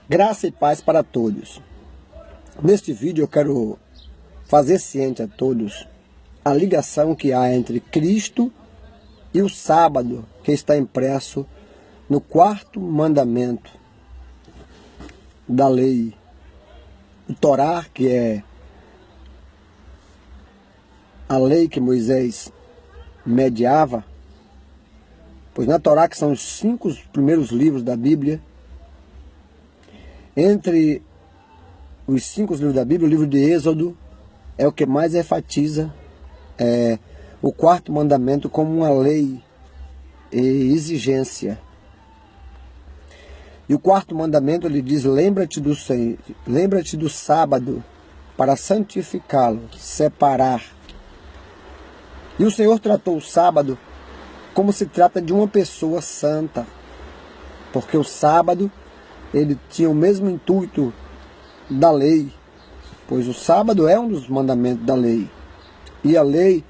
Graça e paz para todos. Neste vídeo eu quero fazer ciente a todos a ligação que há entre Cristo e o sábado, que está impresso no 4º mandamento da lei, o Torá, que é a lei que Moisés mediava, pois na Torá, que são os 5 primeiros livros da Bíblia, entre os 5 livros da Bíblia, o livro de Êxodo é o que mais enfatiza o 4º mandamento como uma lei e exigência. E o 4º mandamento ele diz: lembra-te do sábado para santificá-lo, separar. E o Senhor tratou o sábado como se trata de uma pessoa santa, porque o sábado ele tinha o mesmo intuito da lei, pois o sábado é um dos mandamentos da lei. E a lei,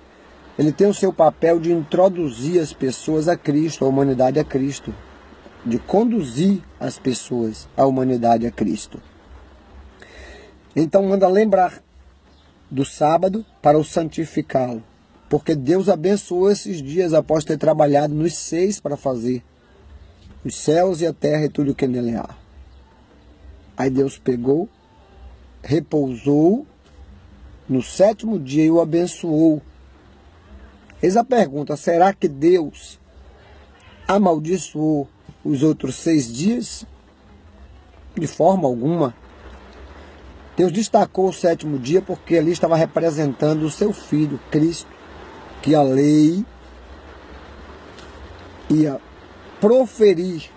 ele tem o seu papel de introduzir as pessoas a Cristo, a humanidade a Cristo, de conduzir as pessoas, a humanidade a Cristo. Então manda lembrar do sábado para o santificá-lo, porque Deus abençoou esses dias após ter trabalhado nos 6 para fazer os céus e a terra e tudo o que nele há. Aí Deus pegou, repousou no 7º dia e o abençoou. Eis a pergunta: será que Deus amaldiçoou os outros 6 dias? De forma alguma. Deus destacou o 7º dia porque ali estava representando o seu Filho, Cristo, que a lei ia proferir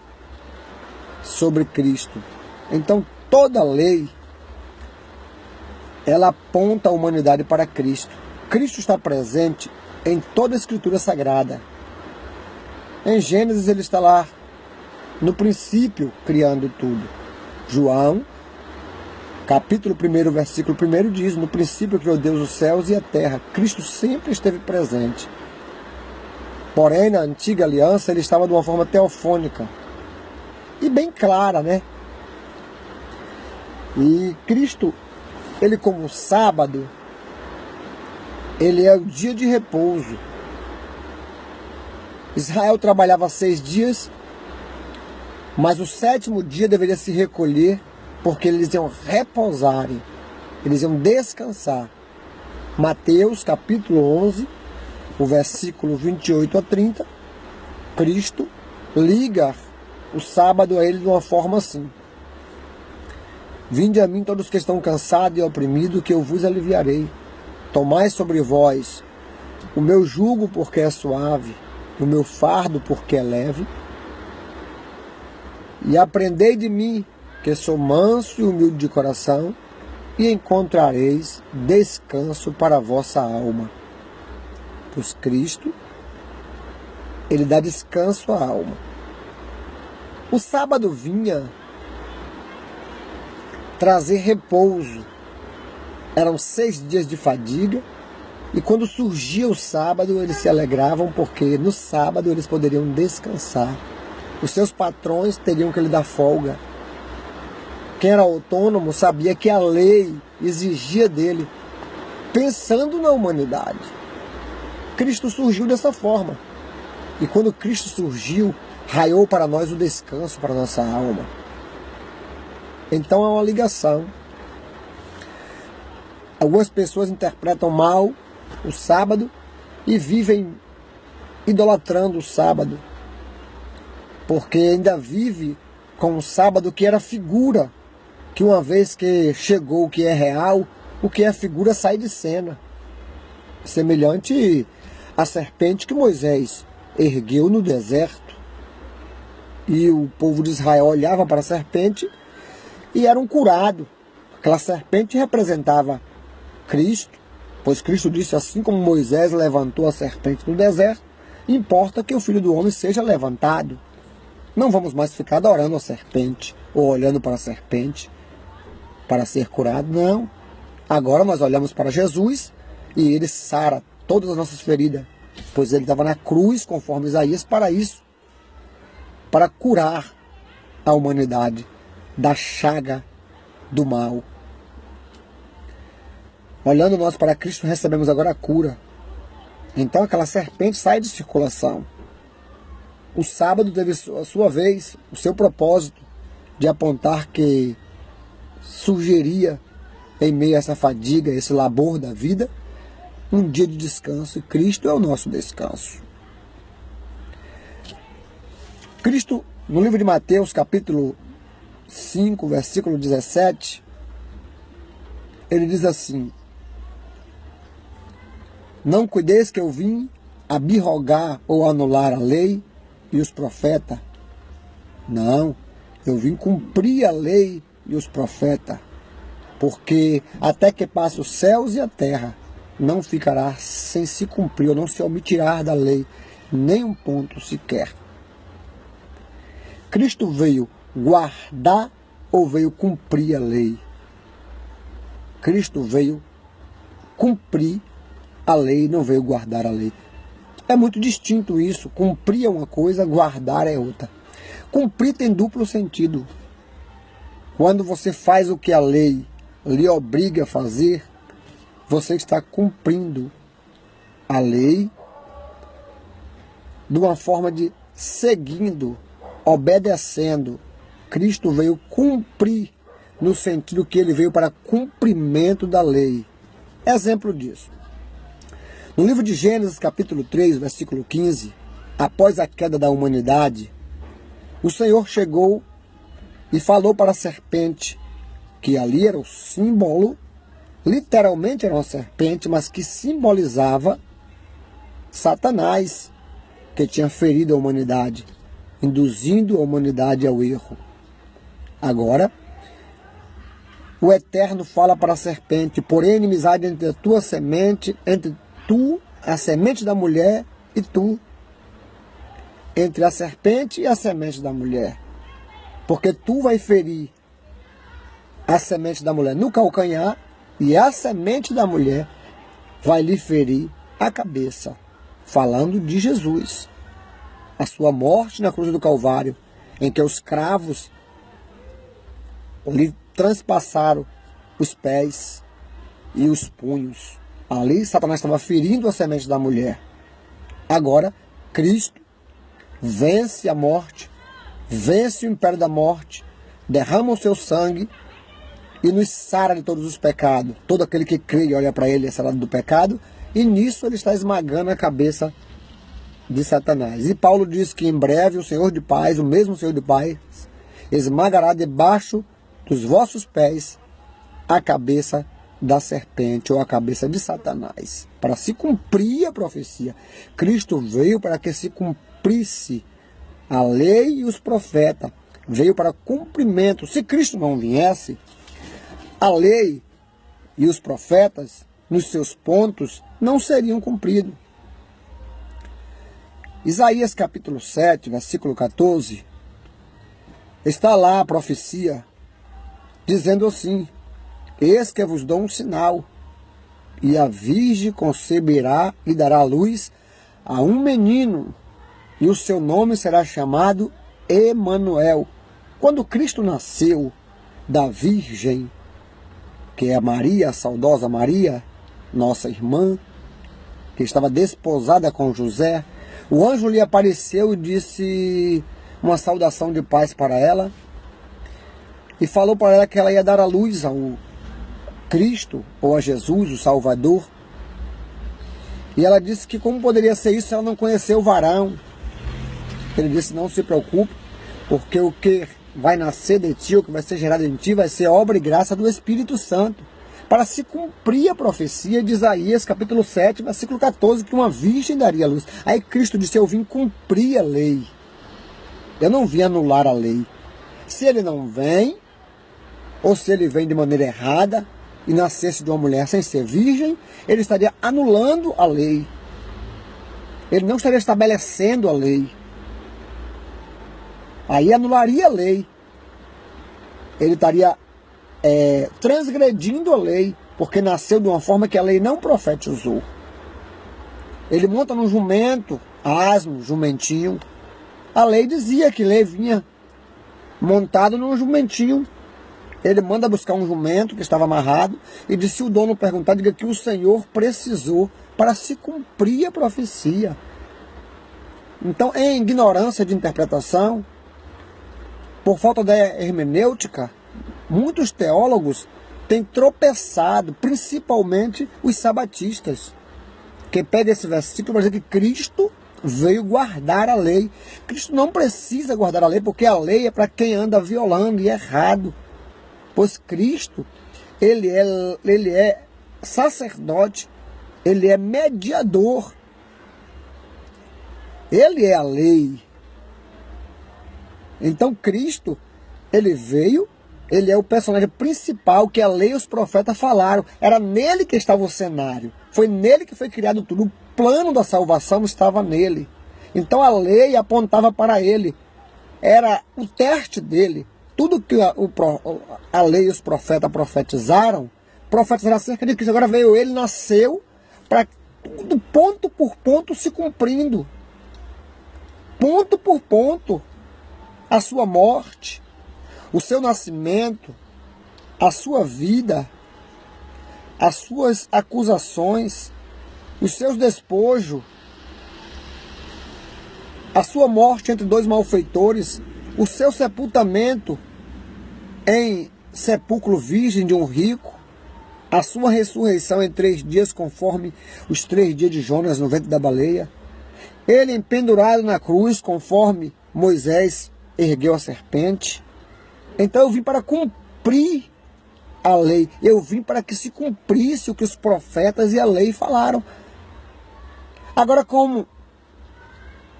sobre Cristo. Então toda lei ela aponta a humanidade para Cristo. Cristo está presente em toda a Escritura Sagrada. Em Gênesis ele está lá no princípio criando tudo. João, capítulo 1, versículo 1 diz: no princípio criou Deus os céus e a terra. Cristo sempre esteve presente. Porém, na antiga aliança ele estava de uma forma teofônica e bem clara, né? E Cristo, ele como sábado, ele é o dia de repouso. Israel trabalhava 6 dias, mas o 7º dia deveria se recolher, porque eles iam repousarem, eles iam descansar. Mateus capítulo 11, o versículo 28 a 30, Cristo liga o sábado a ele de uma forma assim: vinde a mim todos que estão cansados e oprimidos, que eu vos aliviarei. Tomai sobre vós o meu jugo, porque é suave, o meu fardo, porque é leve. E aprendei de mim, que sou manso e humilde de coração, e encontrareis descanso para a vossa alma. Pois Cristo, ele dá descanso à alma. O sábado vinha trazer repouso. Eram 6 dias de fadiga, e quando surgia o sábado, eles se alegravam, porque no sábado eles poderiam descansar. Os seus patrões teriam que lhe dar folga. Quem era autônomo sabia que a lei exigia dele, pensando na humanidade. Cristo surgiu dessa forma. E quando Cristo surgiu, raiou para nós o descanso para a nossa alma. Então há uma ligação. Algumas pessoas interpretam mal o sábado e vivem idolatrando o sábado, porque ainda vive com o sábado que era figura, que uma vez que chegou o que é real, o que é figura sai de cena. Semelhante à serpente que Moisés ergueu no deserto. E o povo de Israel olhava para a serpente e eram curados. Aquela serpente representava Cristo, pois Cristo disse: assim como Moisés levantou a serpente no deserto, importa que o Filho do Homem seja levantado. Não vamos mais ficar adorando a serpente, ou olhando para a serpente para ser curado, não. Agora nós olhamos para Jesus e ele sara todas as nossas feridas, pois ele estava na cruz, conforme Isaías, para isso, para curar a humanidade. da chaga do mal. Olhando nós para Cristo, recebemos agora a cura. Então aquela serpente sai de circulação. O sábado teve a sua vez, o seu propósito de apontar que surgiria, em meio a essa fadiga, esse labor da vida, um dia de descanso, e Cristo é o nosso descanso. Cristo, no livro de Mateus, capítulo 5, versículo 17, ele diz assim: não cuideis que eu vim abrogar ou anular a lei e os profetas. Não, eu vim cumprir a lei e os profetas. Porque até que passe os céus e a terra, não ficará sem se cumprir, ou não se omitirá da lei, nem um ponto sequer. Cristo veio guardar ou veio cumprir a lei? Cristo veio cumprir a lei, não veio guardar a lei. É muito distinto isso. Cumprir é uma coisa, guardar é outra. Cumprir tem duplo sentido. Quando você faz o que a lei lhe obriga a fazer, você está cumprindo a lei de uma forma de seguindo, obedecendo. Cristo veio cumprir, no sentido que ele veio para cumprimento da lei. Exemplo disso. No livro de Gênesis, capítulo 3, versículo 15, após a queda da humanidade, o Senhor chegou e falou para a serpente, que ali era o símbolo, literalmente era uma serpente, mas que simbolizava Satanás, que tinha ferido a humanidade, induzindo a humanidade ao erro. Agora, o Eterno fala para a serpente: porém, inimizade entre a tua semente, entre tu, a semente da mulher, e tu, entre a serpente e a semente da mulher. Porque tu vai ferir a semente da mulher no calcanhar, e a semente da mulher vai lhe ferir a cabeça. Falando de Jesus, a sua morte na cruz do Calvário, em que os cravos lhe transpassaram os pés e os punhos. Ali Satanás estava ferindo a semente da mulher. Agora Cristo vence a morte, vence o império da morte, derrama o seu sangue e nos sara de todos os pecados. Todo aquele que crê e olha para ele é sarado do pecado, e nisso ele está esmagando a cabeça de Satanás. E Paulo diz que em breve o Senhor de paz, o mesmo Senhor de paz, esmagará debaixo dos vossos pés a cabeça da serpente, ou a cabeça de Satanás. Para se cumprir a profecia, Cristo veio para que se cumprisse a lei e os profetas. Veio para cumprimento. Se Cristo não viesse, a lei e os profetas, nos seus pontos, não seriam cumpridos. Isaías capítulo 7, versículo 14, está lá a profecia, dizendo assim: eis que vos dou um sinal, e a virgem conceberá e dará à luz a um menino, e o seu nome será chamado Emanuel. Quando Cristo nasceu da virgem, que é Maria, a saudosa Maria, nossa irmã, que estava desposada com José, o anjo lhe apareceu e disse uma saudação de paz para ela, e falou para ela que ela ia dar à luz ao Cristo, ou a Jesus, o Salvador. E ela disse que como poderia ser isso se ela não conheceu o varão. Ele disse: não se preocupe, porque o que vai nascer de ti, o que vai ser gerado em ti, vai ser obra e graça do Espírito Santo, para se cumprir a profecia de Isaías, capítulo 7, versículo 14, que uma virgem daria a luz. Aí Cristo disse: eu vim cumprir a lei, eu não vim anular a lei. Se ele não vem, ou se ele vem de maneira errada, e nascesse de uma mulher sem ser virgem, ele estaria anulando a lei. Ele não estaria estabelecendo a lei. Aí anularia a lei. Ele estaria transgredindo a lei, porque nasceu de uma forma que a lei não profetizou. Ele monta num jumento, asno, jumentinho. A lei dizia que lei vinha montado num jumentinho. Ele manda buscar um jumento que estava amarrado e disse: se o dono perguntar, diga que o Senhor precisou para se cumprir a profecia. Então, em ignorância de interpretação, por falta da hermenêutica, muitos teólogos têm tropeçado, principalmente os sabatistas, que pega esse versículo para dizer que Cristo veio guardar a lei. Cristo não precisa guardar a lei, porque a lei é para quem anda violando e errado. Pois Cristo, ele é sacerdote, ele é mediador. Ele é a lei. Então Cristo, ele veio, ele é o personagem principal que a lei e os profetas falaram. Era nele que estava o cenário. Foi nele que foi criado tudo. O plano da salvação estava nele. Então a lei apontava para ele. Era o teste dele. Tudo que a lei e os profetas profetizaram acerca de Cristo. Agora veio ele, nasceu, para tudo ponto por ponto se cumprindo. Ponto por ponto. A sua morte, o seu nascimento, a sua vida, as suas acusações, os seus despojos, a sua morte entre dois malfeitores, o seu sepultamento em sepulcro virgem de um rico, a sua ressurreição em 3 dias, conforme os 3 dias de Jonas no ventre da baleia, ele empendurado na cruz, conforme Moisés ergueu a serpente. Então eu vim para cumprir a lei. Eu vim para que se cumprisse o que os profetas e a lei falaram. Agora, como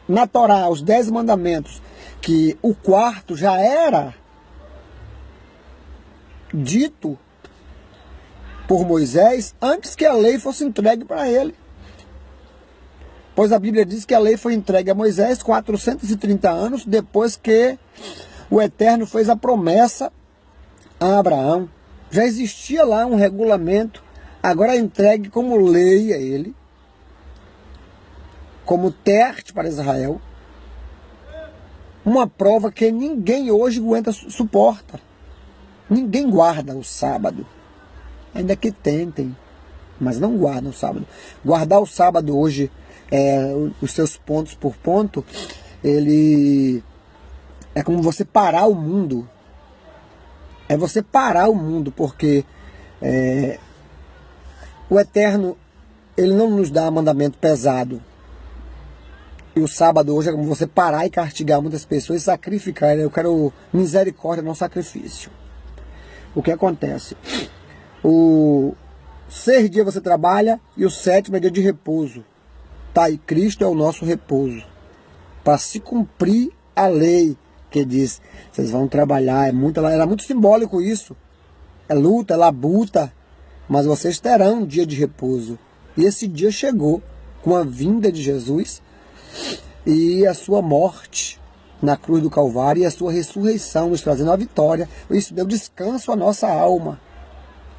na Torá, os 10 mandamentos, que o quarto já era dito por Moisés antes que a lei fosse entregue para ele. Pois a Bíblia diz que a lei foi entregue a Moisés 430 anos depois que o Eterno fez a promessa a Abraão. Já existia lá um regulamento, agora é entregue como lei a ele, como teste para Israel. Uma prova que ninguém hoje aguenta, suporta. Ninguém guarda o sábado. Ainda que tentem, mas não guardam o sábado. Guardar o sábado hoje, os seus pontos por ponto, ele é como você parar o mundo. É você parar o mundo, porque o Eterno, ele não nos dá mandamento pesado. E o sábado hoje é como você parar e castigar muitas pessoas e sacrificar. Eu quero misericórdia, não sacrifício. O que acontece? O 6 dias você trabalha e o 7º é dia de repouso. Tá, e Cristo é o nosso repouso. Para se cumprir a lei que diz, vocês vão trabalhar, era muito simbólico isso. É luta, é labuta, mas vocês terão um dia de repouso. E esse dia chegou com a vinda de Jesus e a sua morte na cruz do Calvário e a sua ressurreição, nos trazendo a vitória. Isso deu descanso à nossa alma.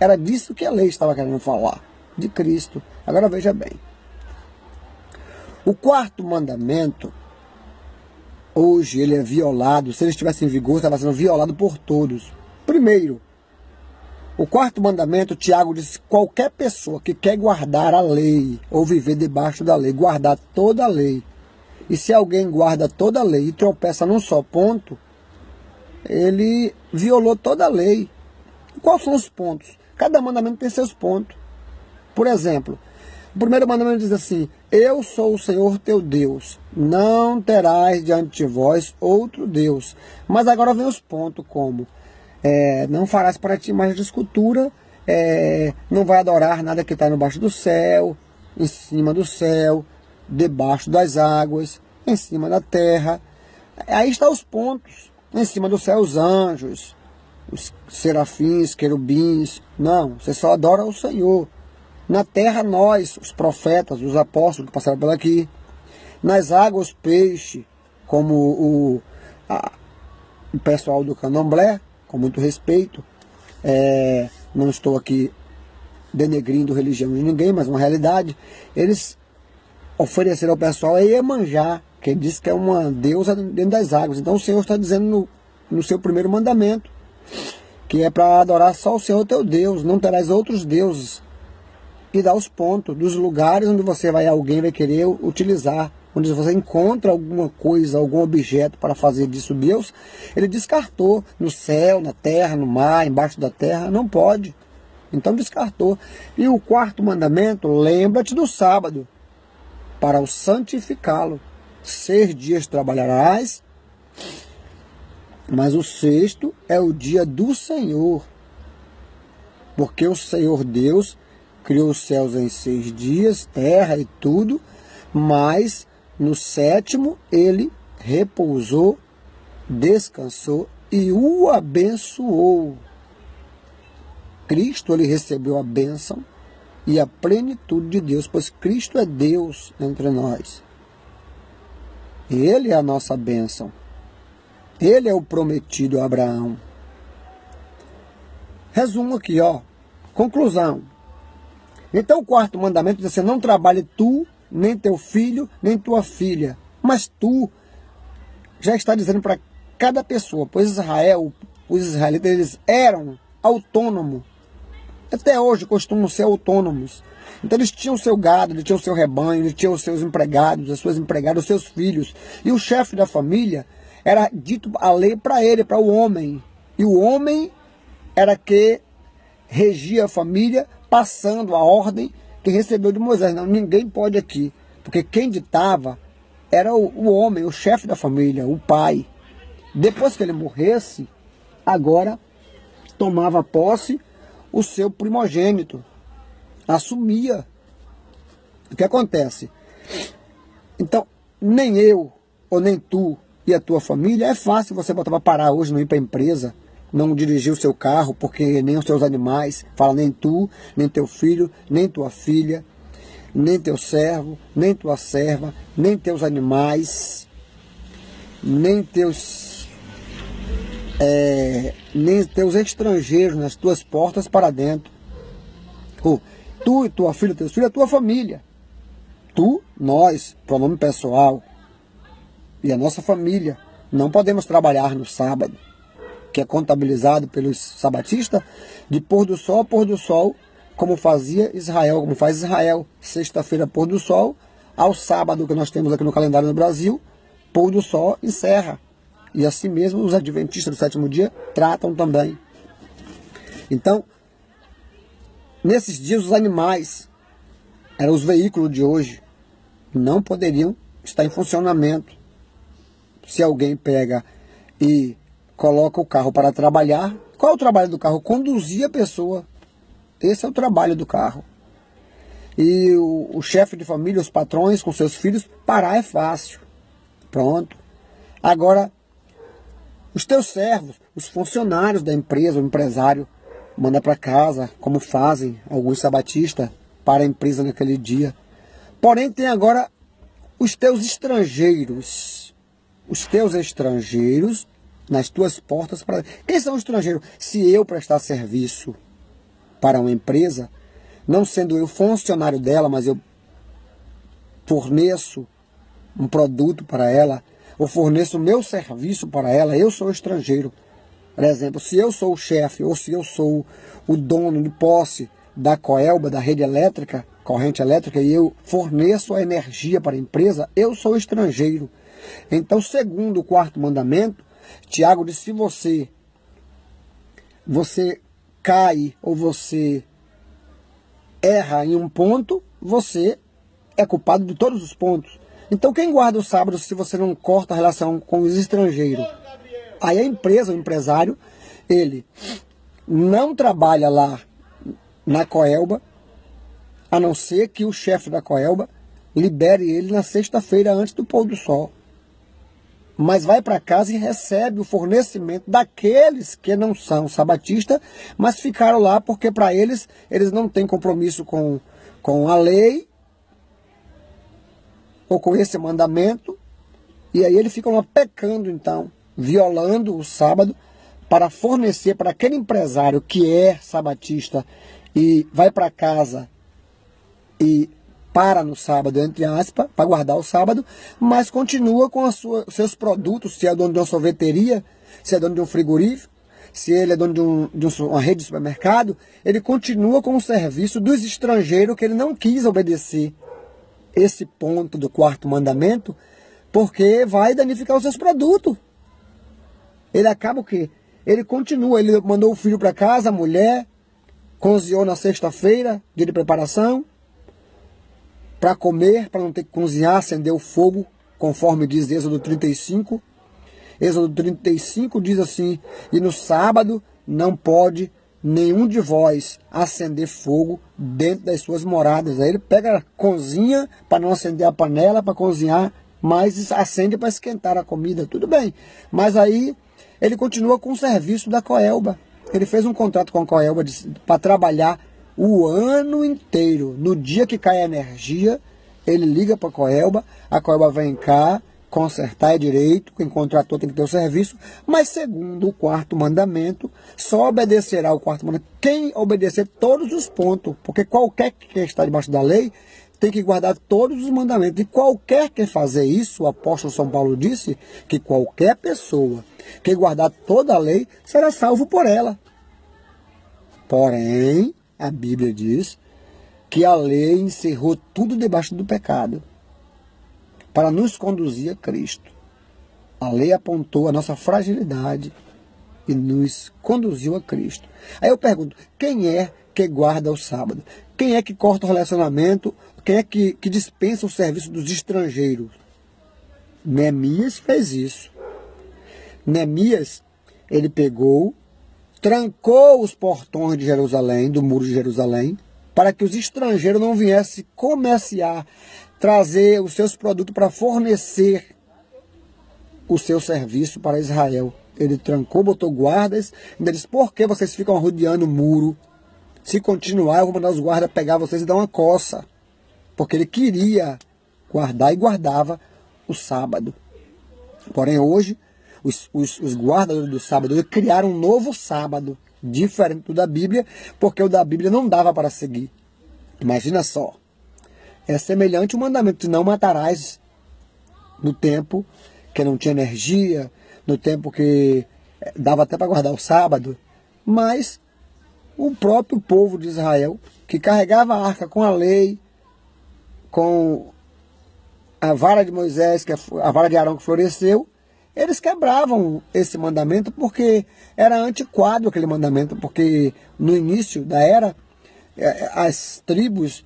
Era disso que a lei estava querendo falar, de Cristo. Agora veja bem. O 4º mandamento, hoje ele é violado, se ele estivesse em vigor, estava sendo violado por todos. Primeiro, o 4º mandamento, Tiago diz: qualquer pessoa que quer guardar a lei, ou viver debaixo da lei, guardar toda a lei, e se alguém guarda toda a lei e tropeça num só ponto, ele violou toda a lei. E quais são os pontos? Cada mandamento tem seus pontos. Por exemplo, o primeiro mandamento diz assim: eu sou o Senhor teu Deus, não terás diante de vós outro Deus. Mas agora vem os pontos como: não farás para ti imagem de escultura, não vai adorar nada que está embaixo do céu, em cima do céu, debaixo das águas, em cima da terra. Aí estão os pontos. Em cima do céu os anjos, os serafins, querubins. Não, você só adora o Senhor. Na terra nós, os profetas, os apóstolos que passaram por aqui. Nas águas os peixes, como o pessoal do Candomblé, com muito respeito. Não estou aqui denegrindo a religião de ninguém, mas uma realidade. Eles ofereceram ao pessoal a Iemanjá, que diz que é uma deusa dentro das águas. Então o Senhor está dizendo no seu primeiro mandamento, que é para adorar só o Senhor teu Deus, não terás outros deuses. E dá os pontos dos lugares onde alguém vai querer utilizar, onde você encontra alguma coisa, algum objeto para fazer disso Deus, ele descartou. No céu, na terra, no mar, embaixo da terra, não pode. Então descartou. E o quarto mandamento, lembra-te do sábado, para o santificá-lo. 6 dias trabalharás, mas o sexto é o dia do Senhor. Porque o Senhor Deus criou os céus em 6 dias, terra e tudo, mas no sétimo ele repousou, descansou e o abençoou. Cristo, ele recebeu a bênção e a plenitude de Deus, pois Cristo é Deus entre nós. Ele é a nossa bênção. Ele é o prometido a Abraão. Resumo aqui, conclusão. Então o quarto mandamento diz assim: não trabalhe tu, nem teu filho, nem tua filha. Mas tu já está dizendo para cada pessoa, pois os israelitas, eles eram autônomos. Até hoje costumam ser autônomos. Então eles tinham o seu gado, eles tinham o seu rebanho, eles tinham os seus empregados, as suas empregadas, os seus filhos. E o chefe da família era dito a lei para ele, para o homem. E o homem era que regia a família, passando a ordem que recebeu de Moisés. Não, ninguém pode aqui. Porque quem ditava era o homem, o chefe da família, o pai. Depois que ele morresse, agora tomava posse o seu primogênito. Assumia. O que acontece? Então, nem eu, ou nem tu e a tua família, é fácil você botar para parar hoje, não ir para a empresa, não dirigir o seu carro, porque nem os seus animais, fala nem tu, nem teu filho, nem tua filha, nem teu servo, nem tua serva, nem teus animais, nem teus estrangeiros nas tuas portas para dentro. Tu e tua filha, teus filhos, a tua família. Tu, nós, pronome pessoal, e a nossa família, não podemos trabalhar no sábado, que é contabilizado pelos sabatistas, de pôr do sol a pôr do sol, como fazia Israel, como faz Israel. Sexta-feira, pôr do sol, ao sábado, que nós temos aqui no calendário no Brasil, pôr do sol encerra. E assim mesmo os adventistas do sétimo dia tratam também. Então, nesses dias os animais, eram os veículos de hoje, não poderiam estar em funcionamento. Se alguém pega e coloca o carro para trabalhar, qual é o trabalho do carro? Conduzir a pessoa. Esse é o trabalho do carro. E o chefe de família, os patrões com seus filhos, parar é fácil. Pronto. Agora, os teus servos, os funcionários da empresa, o empresário, manda para casa, como fazem alguns sabatistas, para a empresa naquele dia. Porém, tem agora os teus estrangeiros. Os teus estrangeiros nas tuas portas. Quem são os estrangeiros? Se eu prestar serviço para uma empresa, não sendo eu funcionário dela, mas eu forneço um produto para ela, ou forneço o meu serviço para ela, eu sou estrangeiro. Por exemplo, se eu sou o chefe, ou se eu sou o dono de posse da Coelba, da rede elétrica, corrente elétrica, e eu forneço a energia para a empresa, eu sou estrangeiro. Então, segundo o quarto mandamento, Tiago diz: se você cai ou você erra em um ponto, você é culpado de todos os pontos. Então, quem guarda o sábado se você não corta a relação com os estrangeiros? Aí a empresa, o empresário, ele não trabalha lá na Coelba, a não ser que o chefe da Coelba libere ele na sexta-feira antes do pôr do sol. Mas vai para casa e recebe o fornecimento daqueles que não são sabatistas, mas ficaram lá porque para eles não têm compromisso com a lei ou com esse mandamento, e aí eles ficam lá pecando então, violando o sábado, para fornecer para aquele empresário que é sabatista e vai para casa e para no sábado, entre aspas, para guardar o sábado, mas continua com seus produtos, se é dono de uma sorveteria, se é dono de um frigorífico, se ele é dono de uma rede de supermercado, ele continua com o serviço dos estrangeiros que ele não quis obedecer esse ponto do quarto mandamento, porque vai danificar os seus produtos. Ele acaba o quê? Ele continua, ele mandou o filho para casa, a mulher, cozinhou na sexta-feira, dia de preparação, para comer, para não ter que cozinhar, acender o fogo, conforme diz Êxodo 35. Êxodo 35 diz assim: e no sábado não pode nenhum de vós acender fogo dentro das suas moradas. Aí ele pega, cozinha para não acender a panela, para cozinhar, mas acende para esquentar a comida, tudo bem. Mas aí ele continua com o serviço da Coelba. Ele fez um contrato com a Coelba para trabalhar o ano inteiro. No dia que cai a energia, ele liga para a Coelba vem cá, consertar é direito, quem contratou tem que ter o serviço, mas segundo o quarto mandamento, só obedecerá o quarto mandamento quem obedecer todos os pontos, porque qualquer que está debaixo da lei tem que guardar todos os mandamentos, e qualquer que fazer isso, o apóstolo São Paulo disse que qualquer pessoa que guardar toda a lei será salvo por ela. Porém, a Bíblia diz que a lei encerrou tudo debaixo do pecado, para nos conduzir a Cristo. A lei apontou a nossa fragilidade e nos conduziu a Cristo. Aí eu pergunto, quem é que guarda o sábado? Quem é que corta o relacionamento? Quem é que dispensa o serviço dos estrangeiros? Neemias fez isso. Neemias, ele pegou, trancou os portões de Jerusalém, do muro de Jerusalém, para que os estrangeiros não viessem comerciar, trazer os seus produtos para fornecer o seu serviço para Israel. Ele trancou, botou guardas, e disse: por que vocês ficam rodeando o muro? Se continuar, eu vou mandar os guardas pegar vocês e dar uma coça. Porque ele queria guardar e guardava o sábado. Porém, hoje, os guardas do sábado criaram um novo sábado, diferente do da Bíblia, porque o da Bíblia não dava para seguir. Imagina só. É semelhante ao mandamento de não matarás, no tempo que não tinha energia, no tempo que dava até para guardar o sábado, mas o próprio povo de Israel, que carregava a arca com a lei, com a vara de Moisés, que a vara de Arão que floresceu, eles quebravam esse mandamento porque era antiquado aquele mandamento, porque no início da era, as tribos,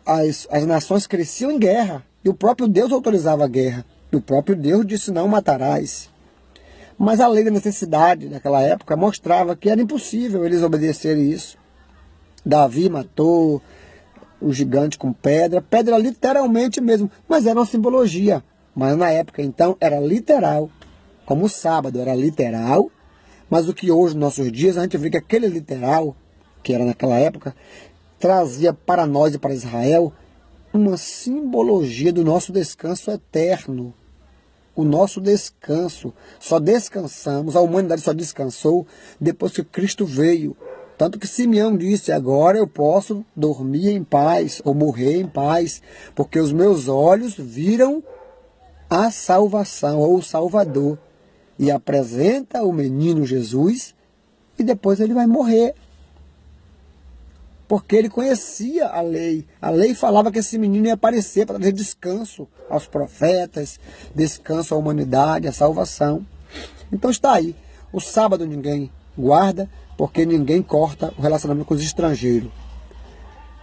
as nações cresciam em guerra, e o próprio Deus autorizava a guerra, e o próprio Deus disse: não matarás. Mas a lei da necessidade naquela época mostrava que era impossível eles obedecerem isso. Davi matou o gigante com pedra literalmente mesmo, mas era uma simbologia. Mas na época então era literal, como o sábado era literal, mas o que hoje, nos nossos dias, a gente vê que aquele literal, que era naquela época, trazia para nós e para Israel uma simbologia do nosso descanso eterno. O nosso descanso, só descansamos, a humanidade só descansou depois que Cristo veio. Tanto que Simeão disse: agora eu posso dormir em paz, ou morrer em paz, porque os meus olhos viram a salvação, ou o Salvador. E apresenta o menino Jesus, e depois ele vai morrer. Porque ele conhecia a lei. A lei falava que esse menino ia aparecer para trazer descanso aos profetas, descanso à humanidade, à salvação. Então está aí. O sábado ninguém guarda, porque ninguém corta o relacionamento com os estrangeiros.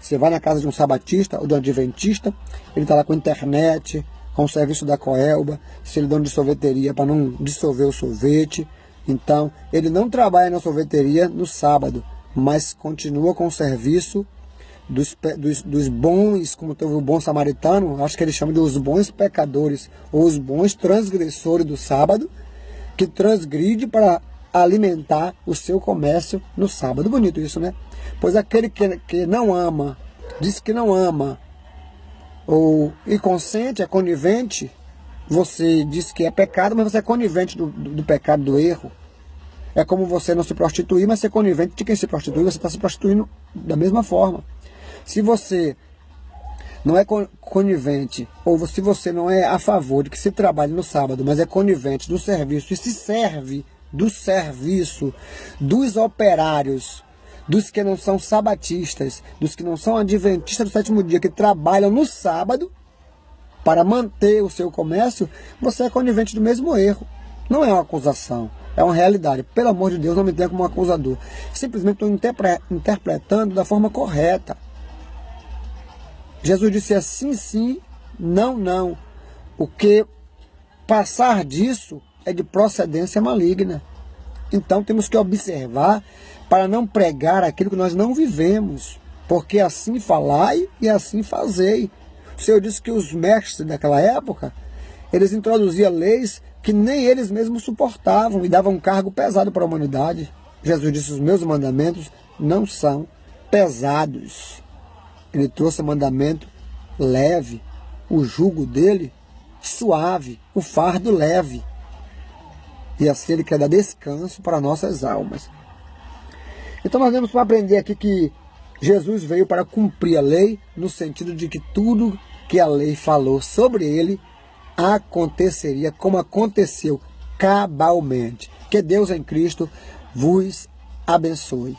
Você vai na casa de um sabatista ou de um adventista, ele está lá com a internet, com o serviço da Coelba, se ele é dono de sorveteria, para não dissolver o sorvete. Então, ele não trabalha na sorveteria no sábado, mas continua com o serviço dos bons, como teve o bom samaritano, acho que ele chama de os bons pecadores, ou os bons transgressores do sábado, que transgride para alimentar o seu comércio no sábado. Bonito isso, né? Pois aquele que não ama, diz que não ama, ou inconsciente, é conivente, você diz que é pecado, mas você é conivente do pecado, do erro. É como você não se prostituir, mas ser conivente de quem se prostitui, você está se prostituindo da mesma forma. Se você não é conivente, ou se você não é a favor de que se trabalhe no sábado, mas é conivente do serviço e se serve do serviço, dos operários, dos que não são sabatistas, dos que não são adventistas do sétimo dia, que trabalham no sábado para manter o seu comércio, você é conivente do mesmo erro. Não é uma acusação, é uma realidade. Pelo amor de Deus, não me tenha como um acusador. Simplesmente estou interpretando da forma correta. Jesus disse assim, sim, não, não. O que passar disso é de procedência maligna. Então temos que observar para não pregar aquilo que nós não vivemos. Porque assim falai e assim fazei. O Senhor disse que os mestres daquela época, eles introduziam leis que nem eles mesmos suportavam e davam um cargo pesado para a humanidade. Jesus disse, os meus mandamentos não são pesados. Ele trouxe o mandamento leve, o jugo dele suave, o fardo leve. E assim ele quer dar descanso para nossas almas. Então nós temos para aprender aqui que Jesus veio para cumprir a lei, no sentido de que tudo que a lei falou sobre ele aconteceria como aconteceu cabalmente. Que Deus em Cristo vos abençoe.